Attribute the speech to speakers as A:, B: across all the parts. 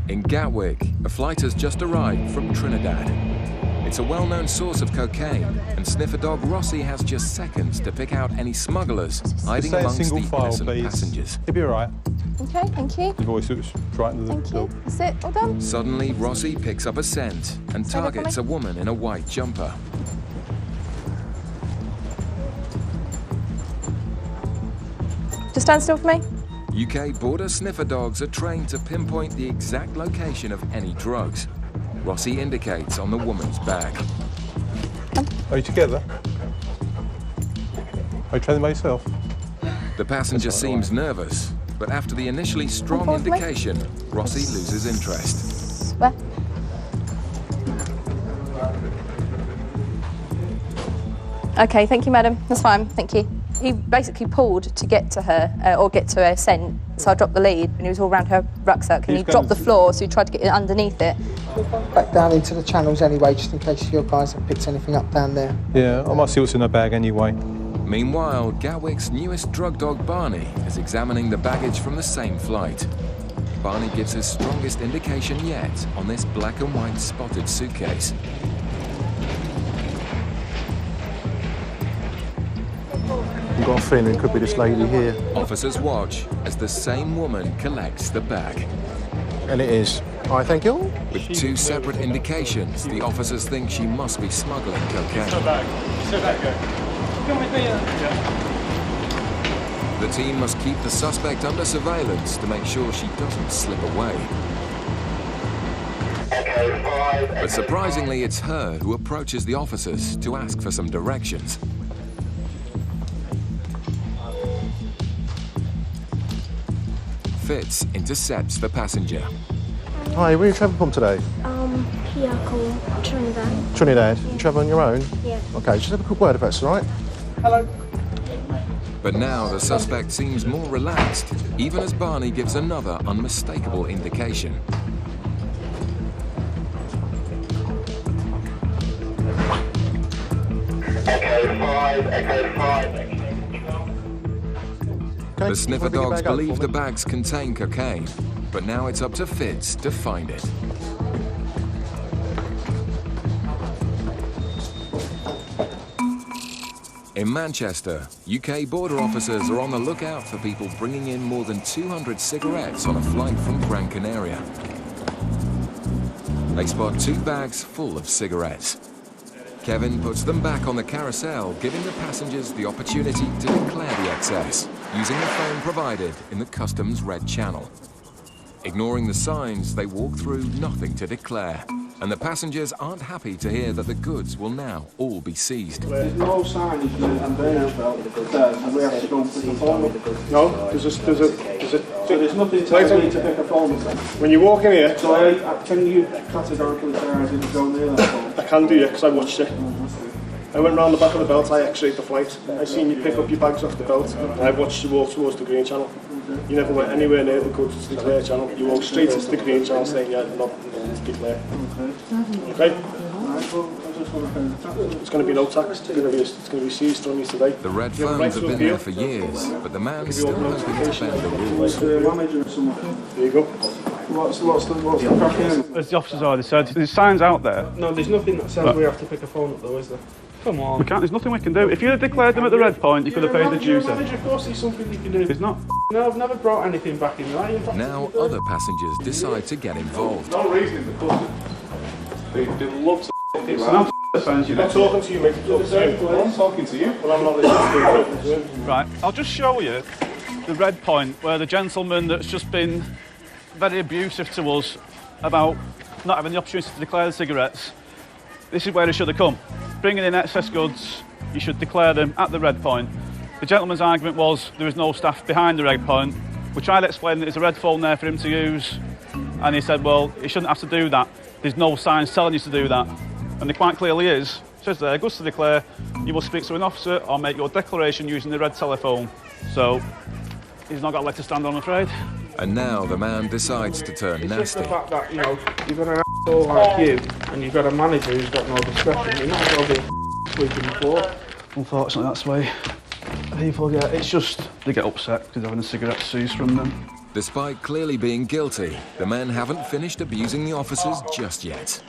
A: In Gatwick, a flight has just arrived from Trinidad. It's a well-known source of cocaine, and sniffer dog Rossi has just seconds to pick out any smugglers hiding amongst the innocent passengers.
B: It'll be all right.
C: Okay, thank you.
B: The voice looks right into the
C: Thank you. That's it, all done.
A: Suddenly, Rossi picks up a scent and targets a woman in a white jumper.
C: Just stand still for me.
A: UK border sniffer dogs are trained to pinpoint the exact location of any drugs. Rossi indicates on the woman's bag.
B: Are you together? Are you training by yourself?
A: The passenger seems nervous, but after the initially strong indication, Rossi loses interest.
C: Where? Okay, thank you, madam. That's fine, thank you. He basically pulled to get to her, or get to her scent, so I dropped the lead, and he was all around her rucksack, and he dropped the floor, so he tried to get underneath it.
D: Back down into the channels anyway, just in case your guys have picked anything up down there.
B: Yeah, I might see what's in her bag anyway.
A: Meanwhile, Gatwick's newest drug dog, Barney, is examining the baggage from the same flight. Barney gives his strongest indication yet on this black and white spotted suitcase.
B: I've got a feeling it could be this lady here.
A: Officers watch as the same woman collects the bag.
B: And it is. All right, thank you.
A: With two separate indications, the officers think she must be smuggling cocaine. The team must keep the suspect under surveillance to make sure she doesn't slip away. But surprisingly, it's her who approaches the officers to ask for some directions. Fitz intercepts the passenger.
B: Hi, where are you travelling from today?
E: Here called Trinidad.
B: Trinidad. You travel on your own?
E: Yeah.
B: Okay, just have a quick word if that's all right. Hello.
A: But now the suspect seems more relaxed, even as Barney gives another unmistakable indication. The sniffer dogs believe the bags contain cocaine, but now it's up to Fitz to find it. In Manchester, UK border officers are on the lookout for people bringing in more than 200 cigarettes on a flight from Gran Canaria. They spot 2 bags full of cigarettes. Kevin puts them back on the carousel, giving the passengers the opportunity to declare the excess, using the phone provided in the customs red channel. Ignoring the signs, they walk through nothing to declare, and the passengers aren't happy to hear that the goods will now all be seized.
F: There's no signage and and we have to go and pick a phone up.
G: No, there's
F: there's nothing telling me to pick a phone up.
G: when you walk in here,
F: So can you categorically say I didn't go near that phone?
G: I can do you because I watched it. I went round the back of the belt, I x-rayed the flight. I seen you pick up your bags off the belt, and I watched you walk towards the green channel. You never went anywhere near the good to declare channel. You walked straight into the green channel saying, yeah, not to declare. Okay? It's going to be no tax. It's going to be seized from you today.
A: The red phones have been there for years, but the man's still hoping to bend the rules.
F: The manager or someone.
G: There you go.
F: What's the crack here?
H: As the officers already said, there's signs out there.
F: No, there's nothing that says we have to pick a phone up though, is there?
H: Come on. We can't, there's nothing we can do. If you'd have declared them at the red point, you could have paid the dues.
F: Manager, of course there's something you can do.
H: There's not.
F: No, I've never brought anything back in there.
A: Now other passengers decide to get involved.
G: No reason in the custody. They love to
H: It's not signs, you know.
G: I'm talking to you, mate. I'm talking to you. Well, I'm not listening to you.
H: Right, I'll just show you the red point where the gentleman that's just been very abusive to us about not having the opportunity to declare the cigarettes. This is where he should have come. Bringing in excess goods, you should declare them at the red point. The gentleman's argument was there was no staff behind the red point. We tried to explain that there's a red phone there for him to use, and he said, well, he shouldn't have to do that. There's no signs telling you to do that. And there quite clearly is. It says there, goods to declare, you will speak to an officer or make your declaration using the red telephone. So, he's not got a leg to stand on, I'm afraid.
A: And now the man decides to turn
F: It's just
A: nasty.
F: the fact that, you know, you've got an asshole like you, and you've got a manager who's got no discretion. You're not going to be sweeping the floor.
H: Unfortunately, that's the way people get. It's just, they get upset because they're having a cigarette seized from them.
A: Despite clearly being guilty, the men haven't finished abusing the officers just yet.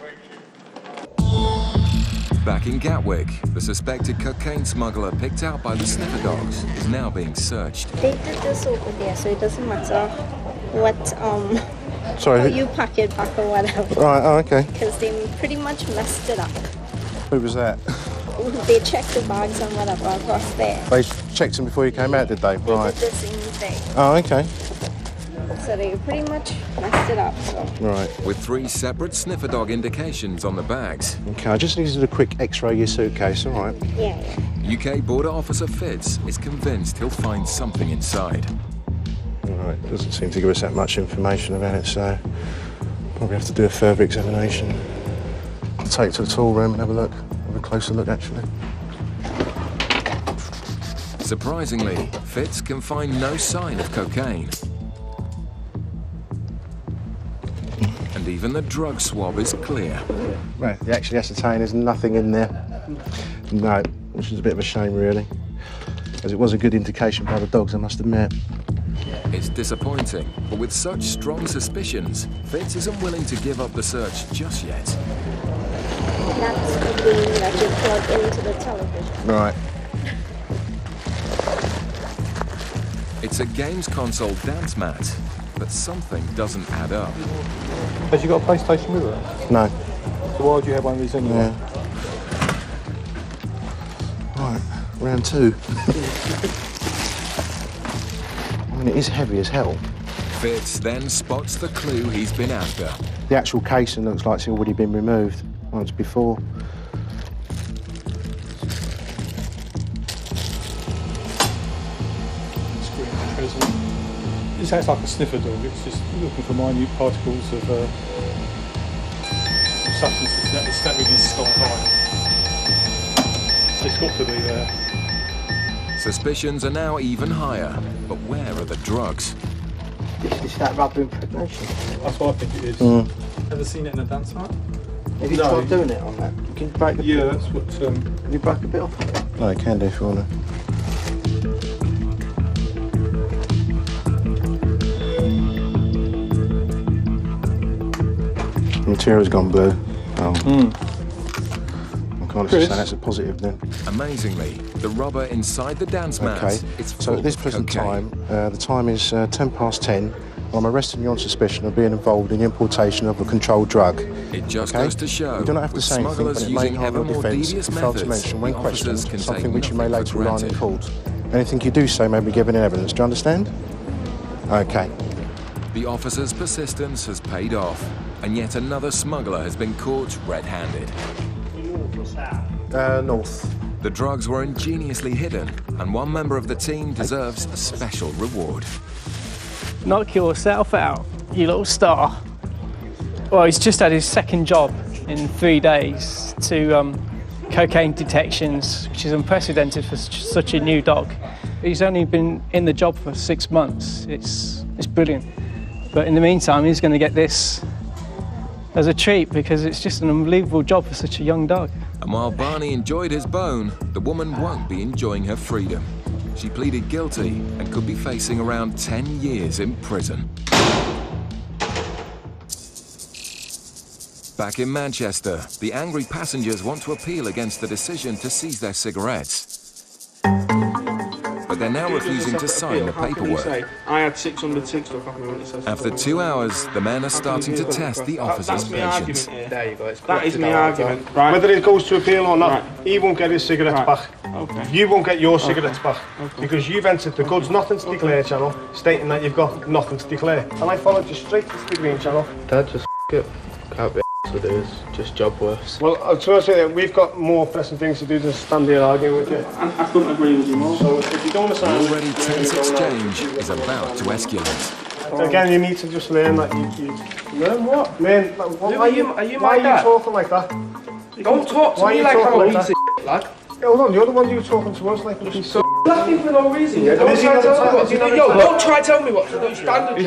A: Back in Gatwick, the suspected cocaine smuggler picked out by the sniffer dogs is now being searched.
E: They did this over there, so it doesn't matter what
B: Sorry.
E: how you pack it back or whatever.
B: Right, oh, okay.
E: Because they pretty much messed it up.
B: Who was that?
E: They checked the bags and whatever across there.
B: They checked them before you came out, did they?
E: They
B: Right.
E: did the same thing.
B: Oh, okay.
E: So they pretty much messed it up. So.
B: Right.
A: With 3 separate sniffer dog indications on the bags.
B: Okay, I just need to do a quick x-ray of your suitcase, all right?
E: Yeah.
A: UK border officer Fitz is convinced he'll find something inside.
B: All right, doesn't seem to give us that much information about it, so probably have to do a further examination. I'll take it to the tool room and have a look, have a closer look, actually.
A: Surprisingly, Fitz can find no sign of cocaine. And even the drug swab is clear.
B: Right, they actually ascertain there's nothing in there. No, which is a bit of a shame, really, as it was a good indication by the dogs, I must admit.
A: It's disappointing, but with such strong suspicions, Fitz isn't willing to give up the search just yet.
E: That's the thing that you plug into the television.
B: Right.
A: It's a games console dance mat, but something doesn't add up.
B: Has you got a PlayStation with her? No. So why would you have one of these anyway? Yeah. Right, round 2. I mean, it is heavy as hell.
A: Fitz then spots the clue he's been after.
B: The actual casing looks like it's already been removed once before.
I: This acts like a sniffer dog. It's just looking for minute particles of substances that within stock high. It's got to be there.
A: Suspicions are now even higher, but where are the drugs?
D: Is that rubber impregnation?
I: That's what I think it is.
J: Ever seen it in a dance mat?
D: Have you tried doing it on that? Can you break the
I: Yeah, that's what.
D: Can you break a bit off?
B: No, you can do if you want to. The material's gone blue. Oh. I can't say that's a positive then.
A: Amazingly, the rubber inside the dance mat
B: Okay,
A: is
B: so
A: full
B: at this
A: of
B: present
A: cocaine.
B: time, the time is 10:10. I'm arresting you on suspicion of being involved in the importation of a controlled drug.
A: It just
B: Okay?
A: goes to show,
B: You don't have to
A: with
B: say anything,
A: smugglers
B: but it may
A: using
B: harm
A: ever
B: your
A: more
B: defence
A: devious
B: if you fail to
A: methods,
B: mention when
A: the officers
B: questioned
A: can
B: something
A: take
B: which you may
A: nothing
B: later
A: for
B: rely on in
A: granted.
B: court. Anything you do say may be given in evidence. Do you understand? Okay.
A: The officer's persistence has paid off, and yet another smuggler has been caught red-handed.
B: North.
A: The drugs were ingeniously hidden, and one member of the team deserves a special reward.
K: Knock yourself out, you little star. Well, he's just had his second job in 3 days to cocaine detections, which is unprecedented for such a new dog. He's only been in the job for 6 months. It's brilliant. But in the meantime, he's going to get this as a treat because it's just an unbelievable job for such a young dog.
A: And while Barney enjoyed his bone, the woman won't be enjoying her freedom. She pleaded guilty and could be facing around 10 years in prison. Back in Manchester, the angry passengers want to appeal against the decision to seize their cigarettes. But they're now refusing to sign the paperwork.
F: I had 606 stuff on me when it says.
A: After 2 hours, the men are starting to test the officer's
F: That's my argument
A: patience.
F: here.
J: There you go.
F: That is my argument. Right.
G: Whether it goes to appeal or not,
F: Right.
G: he won't get his cigarettes back.
F: Okay.
G: You won't get your cigarettes back because you've entered the goods nothing to declare channel, stating that you've got nothing to declare. And I followed you straight to the green channel.
J: Dad, just it. Can't be with it. It's just job worse.
G: Well, I was going to say that we've got more pressing things to do than stand here arguing with you.
F: I couldn't agree with you more.
G: So if you don't
A: The
G: understand,
A: already tense exchange is about to escalate.
G: again, you need to just learn that you
F: Learn what?
G: learn. Why
F: are you
G: why
F: my
G: are
F: dad?
G: you talking like that?
F: Don't talk to
G: Why are
F: me
G: you
F: like I'm
G: talking
F: a
G: like
F: piece
G: that?
F: of lad.
G: Yeah, hold on, you're the one you were talking to us like a piece of.
F: Laughing for no reason.
G: Yeah,
F: Don't
G: is he
F: try
G: not
F: to tell me
G: entitled-
F: what
G: is he
F: to
G: not
F: do. Yo,
G: entitled-
F: don't try to tell me what to do. Stand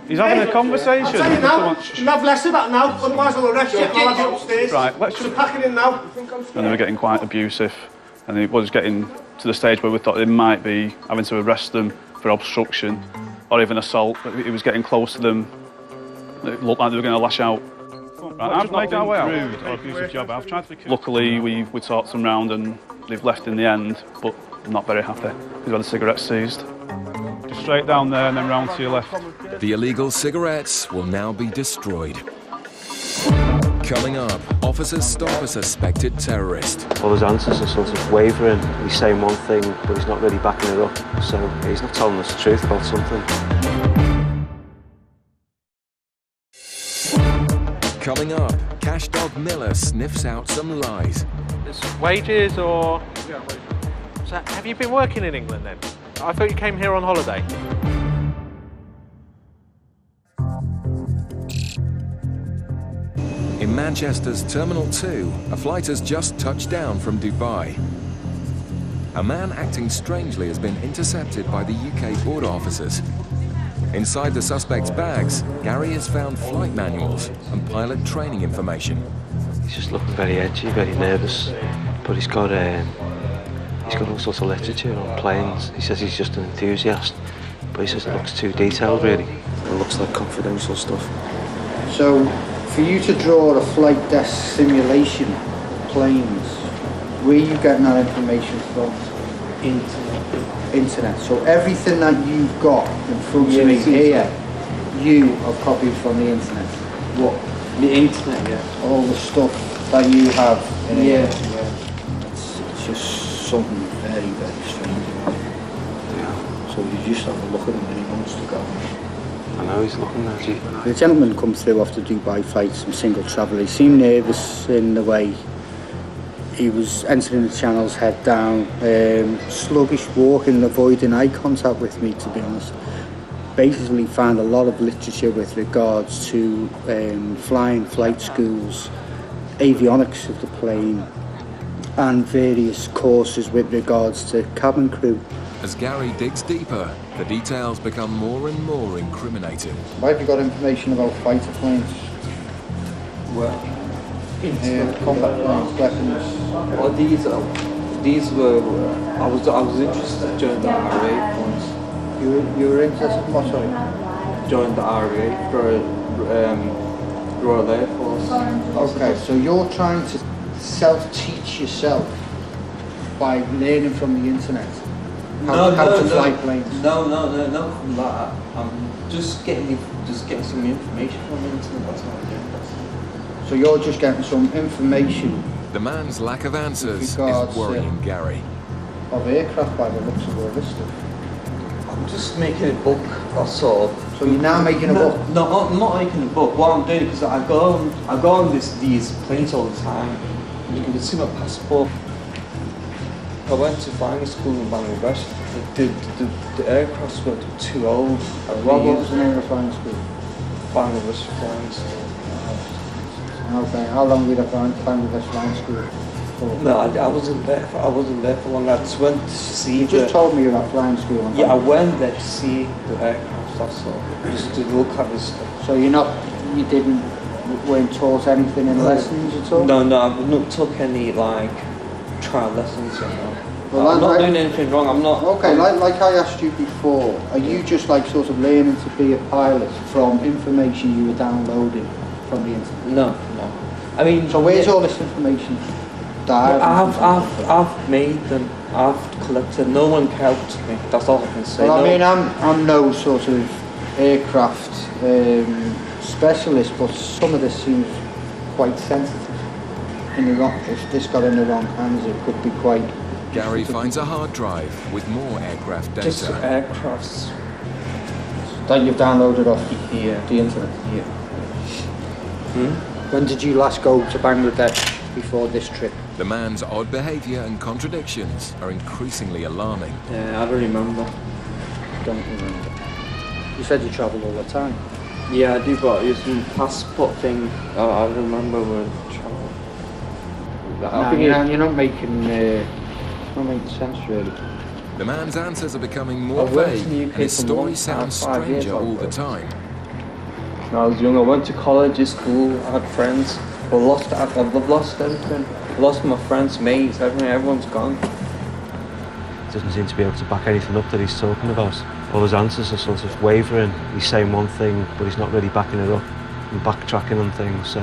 H: He's
F: up.
H: having a conversation.
G: I'll tell you now, and have less of that now, otherwise I'll arrest you and I'll have you upstairs.
H: Right, let's
G: So
H: just...
G: pack it in now.
H: And they were getting quite abusive, and it was getting to the stage where we thought they might be having to arrest them for obstruction or even assault. He was getting close to them. It looked like they were going to lash out. I've not been rude or abusive job. I've tried to be. Luckily, we talked them round and they've left in the end, but not very happy. We've had the cigarettes seized. Just straight down there and then round to your left.
A: The illegal cigarettes will now be destroyed. Coming up, officers stop a suspected terrorist.
L: All his answers are sort of wavering. He's saying one thing, but he's not really backing it up. So he's not telling us the truth about something.
A: Coming up, Cash Dog Miller sniffs out some lies.
M: It's wages or... So have you been working in England then? I thought you came here on holiday.
A: In Manchester's Terminal 2, a flight has just touched down from Dubai. A man acting strangely has been intercepted by the UK border officers. Inside the suspect's bags, Gary has found flight manuals and pilot training information.
L: He's just looking very edgy, very nervous, but he's got all sorts of literature on planes. He says he's just an enthusiast, but he says it looks too detailed, really. It looks like confidential stuff.
D: So, for you to draw a flight desk simulation of planes, where are you getting that information from? Internet. So everything that you've got in front of me here, you have copied from the internet. What?
J: The internet, yeah.
D: All the stuff that you have in here.
J: Yeah.
D: It's just something very, very strange. Yeah. So you just have a look at him and he wants to go.
L: I know he's looking at you.
D: The gentleman come through off the Dubai flight, some single traveller. He seemed nervous in the way he was entering the channels, head down, sluggish walking, avoiding eye contact with me, to be honest. Basically found a lot of literature with regards to flying, flight schools, avionics of the plane, and various courses with regards to cabin crew.
A: As Gary digs deeper, the details become more and more incriminating.
D: Why have you got information about fighter planes?
J: Well,
D: combat planes, weapons.
J: Well, these were. I was interested during the RAF once.
D: You were interested in what? Sorry?
J: Joined the RAF for Royal Air Force.
D: Okay, so you're trying to self-teach yourself by learning from the internet how to fly planes.
J: No, from that. I'm just getting some information from the internet. That's what I'm doing.
D: So you're just getting some information.
A: The man's lack of answers is worrying Gary.
D: Of aircraft by the looks of all this stuff.
J: I'm just making a book, that's all.
D: So you're now making a book?
J: No, I'm not making a book. What I'm doing is I go on these planes all the time. You can see my passport. I went to flying school in Bangladesh. The aircrafts were too old.
D: What was the name of the flying school?
J: Bangladesh flying school.
D: Okay, how long did I find Bangladesh flying school for?
J: No, I wasn't there for long. I just went to see.
D: You just told me you were at flying school.
J: Yeah, I went there to see the aircraft. That's all. Just to look at this stuff.
D: So weren't taught anything in lessons at all?
J: No, I've not took any trial lessons.
D: Well,
J: I'm not doing anything wrong. I'm not.
D: Okay, like I asked you before, are you just sort of learning to be a pilot from information you were downloading from the internet?
J: No. I mean,
D: so where's all this information?
J: I've made them. I've collected. No one helped me. That's all I can say.
D: Well, I mean, I'm no sort of aircraft specialist, but some of this seems quite sensitive. If this got in the wrong hands, it could be quite.
A: Gary finds a hard drive with more aircraft data.
J: Just aircrafts
D: that you've downloaded off the internet.
J: Yeah.
D: When did you last go to Bangladesh before this trip?
A: The man's odd behaviour and contradictions are increasingly alarming.
J: Yeah, I don't remember.
D: Don't remember. You said you travel all the time.
J: Yeah, I do, but it's the passport thing. I remember when I travel.
D: You're not making sense, really.
A: The man's answers are becoming more vague, and his story sounds stranger all the time.
J: When I was young, I went to college, school, I had friends, but I've lost everything. I lost my friends, mates, everything, everyone's gone.
L: Doesn't seem to be able to back anything up that he's talking about. all his answers are sort of wavering. He's saying one thing, but he's not really backing it up and backtracking on things. So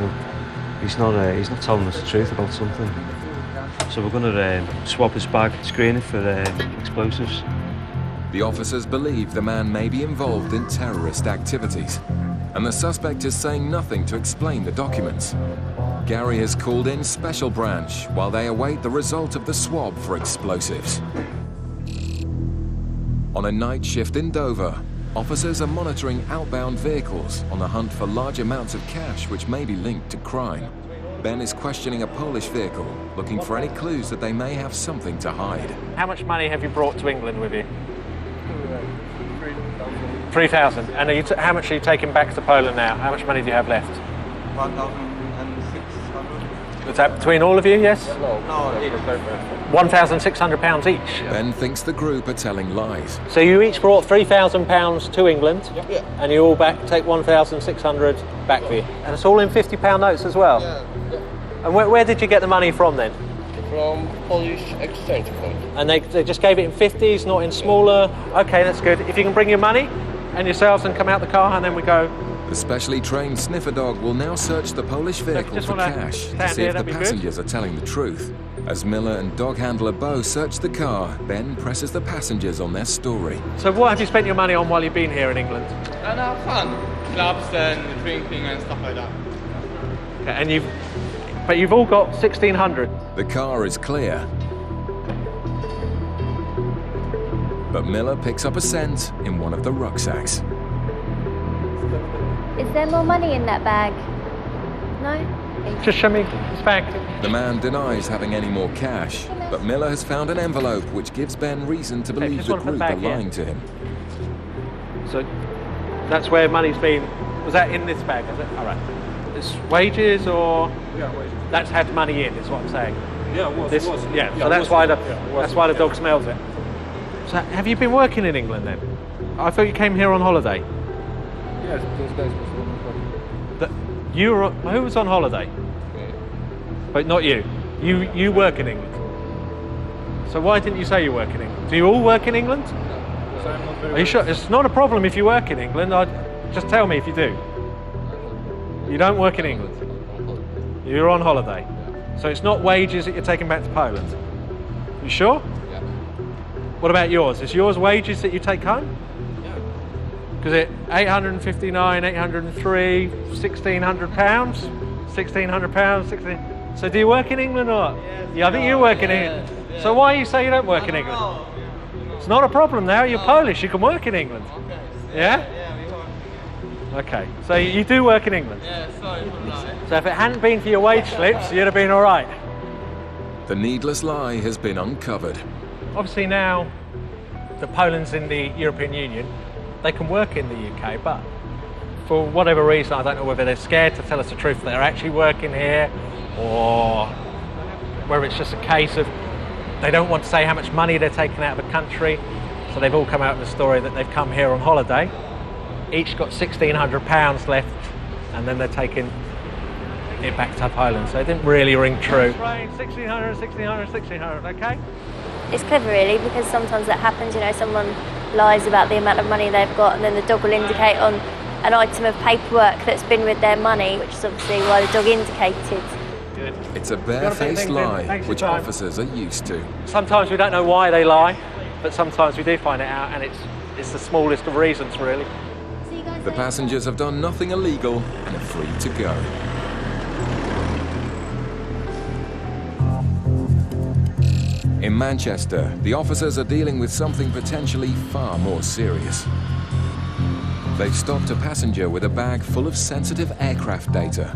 L: he's not telling us the truth about something. So we're going to swab his bag, screen it for explosives.
A: The officers believe the man may be involved in terrorist activities, and the suspect is saying nothing to explain the documents. Gary has called in Special Branch while they await the result of the swab for explosives. On a night shift in Dover, officers are monitoring outbound vehicles on the hunt for large amounts of cash which may be linked to crime. Ben is questioning a Polish vehicle, looking for any clues that they may have something to hide.
M: How much money have you brought to England with you? 3,000. And how much are you taking back to Poland now? How much money do you have left? 1,600. Is that between all of you, yes?
J: No,
M: £1,600 each.
A: Ben thinks the group are telling lies.
M: So you each brought £3,000 to England,
J: yeah.
M: And you all take 1,600 back with you. And it's all in £50 notes as well?
J: Yeah.
M: And where did you get the money from then?
J: From Polish exchange point.
M: And they just gave it in 50s, not in smaller? Okay, that's good. If you can bring your money and yourselves and come out the car, and then we go.
A: The specially trained sniffer dog will now search the Polish vehicle for cash to see if the passengers are telling the truth. As Miller and dog handler Bo search the car, Ben presses the passengers on their story.
M: So what have you spent your money on while you've been here in England?
N: Fun. Clubs and drinking and stuff like that.
M: Okay, and you've all got 1,600.
A: The car is clear. But Miller picks up a cent in one of the rucksacks.
E: Is there more money in that bag? No?
M: Just show me this bag.
A: The man denies having any more cash, but Miller has found an envelope which gives Ben reason to believe the group are lying to him.
M: So that's where money's been. Was that in this bag, is it? All right. It's wages or?
I: Yeah, wages.
M: That's had money in, is what I'm saying.
I: Yeah, it was.
M: Yeah, so that's why the dog smells it. So have you been working in England then? I thought you came here on holiday.
I: Yes, those days before.
M: Who was on holiday?
I: Yeah.
M: But not you. You work in England. So why didn't you say you work in England? Do you all work in England?
I: No. So I'm not very
M: Are you sure? It's not a problem if you work in England. Just tell me if you do. You don't work in England. You're on holiday. So it's not wages that you're taking back to Poland. You sure?
N: Yeah.
M: What about yours? Is yours wages that you take home? Because it 859, 803, £1,600, £1,600, 16. So do you work in England or not? Yeah, I think you work in England. Yeah. So why you say you don't work in England? It's not a problem now. You're Polish. You can work in England.
N: Okay.
M: Yeah?
N: Yeah, we work.
M: Okay. So you do work in England.
N: Yeah, sorry for that.
M: So if it hadn't been for your wage slips, you'd have been all right.
A: The needless lie has been uncovered.
M: Obviously now that Poland's in the European Union, they can work in the UK, but for whatever reason, I don't know whether they're scared to tell us the truth, they're actually working here, or whether it's just a case of they don't want to say how much money they're taking out of the country, so they've all come out with a story that they've come here on holiday, each got £1,600 left, and then they're taking it back to Poland, so it didn't really ring true. 1,600, 1,600, 1,600, okay?
E: It's clever really, because sometimes that happens, you know, someone lies about the amount of money they've got and then the dog will indicate on an item of paperwork that's been with their money, which is obviously why the dog indicated.
M: Good.
A: It's a barefaced lie, which officers are used to.
M: Sometimes we don't know why they lie, but sometimes we do find it out, and it's the smallest of reasons, really.
A: The passengers have done nothing illegal and are free to go. In Manchester, the officers are dealing with something potentially far more serious. They've stopped a passenger with a bag full of sensitive aircraft data.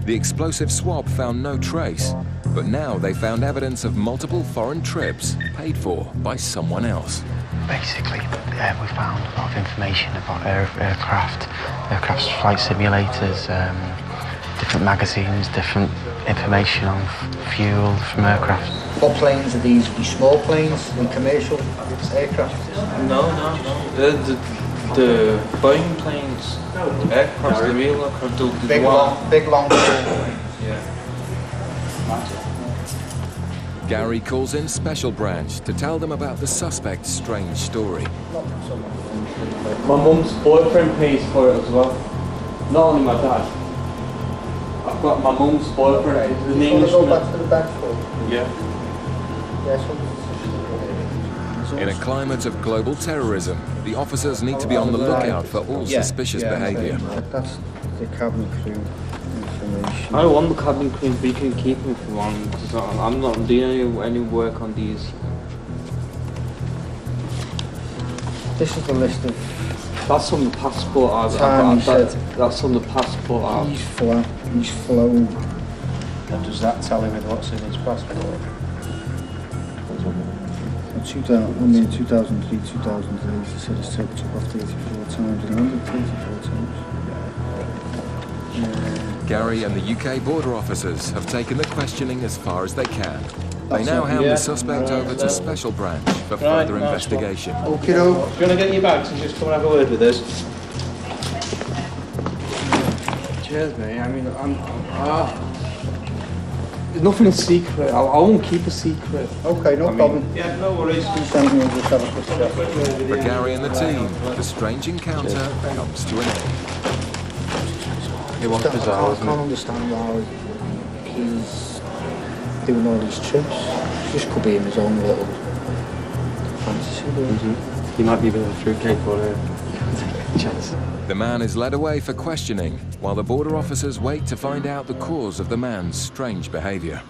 A: The explosive swab found no trace, but now they found evidence of multiple foreign trips paid for by someone else.
O: Basically, we found a lot of information about aircraft flight simulators, different magazines, different information on fuel from aircraft.
D: What planes are these? Are these small planes and commercial aircraft?
J: No. The Boeing planes, aircraft, the real aircraft,
D: big long planes.
J: Yeah.
A: Gary calls in Special Branch to tell them about the suspect's strange story.
J: My mum's boyfriend pays for it as well. Not only my dad. I've got my mum's boyfriend. He's an Englishman.
D: Go back to the back for?
J: Yeah.
A: In a climate of global terrorism, the officers need to be on the lookout for all suspicious behaviour.
D: That's the cabin crew information.
J: I don't want the cabin crew, but you can keep him if you want, because I'm not doing any work on these.
D: This is the list of...
J: That's on the passport. That's on the passport.
D: He's flown. And does that tell him what's in his passport? 2003, 2008, he said his took off 34 times and landed 34 times.
A: Gary and the UK border officers have taken the questioning as far as they can. They now hand the suspect over to Special Branch for further investigation.
D: Okay, do you
J: want to get your bags and just come and have a word with us? Cheers, mate. I mean, there's nothing secret. I won't keep a secret.
D: Okay, no problem.
J: Yeah, no worries.
A: For Gary and the team, the strange encounter comes to an end.
D: It was bizarre, I can't understand why he's doing all these trips. Just could be in his own little fantasy.
J: He might be a bit of a fruitcake for a chance.
A: The man is led away for questioning, while the border officers wait to find out the cause of the man's strange behaviour.